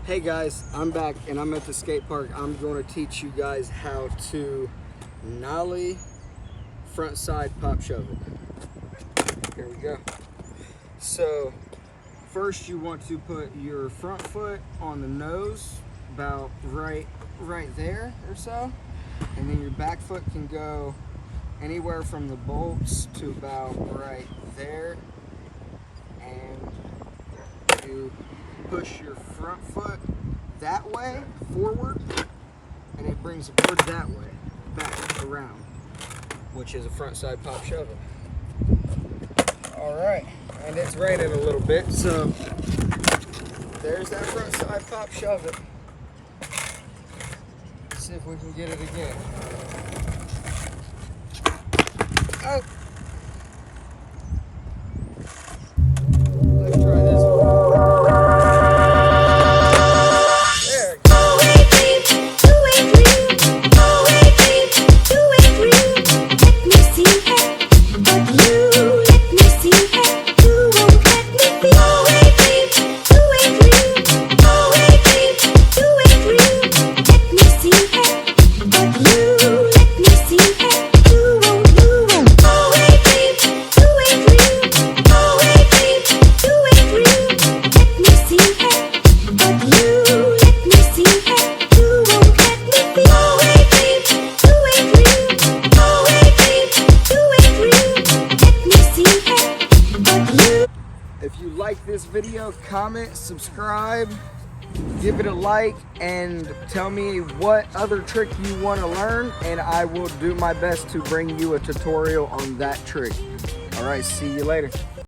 Hey guys, I'm back and I'm at the skate park. I'm going to teach you guys how to nollie front side pop shove it. Here we go. So first you want to put your front foot on the nose, about right there or so, and then your back foot can go anywhere from the bolts to about right there, and you push your front foot that way forward, and it brings the board that way back around, which is a front side pop shove it. All right, and it's raining a little bit, so there's that front side pop shove it. Let's see if we can get it again. Oh. Let's try this one. If you like this video, comment, subscribe, give it a like, and tell me what other trick you want to learn, and I will do my best to bring you a tutorial on that trick. All right, see you later.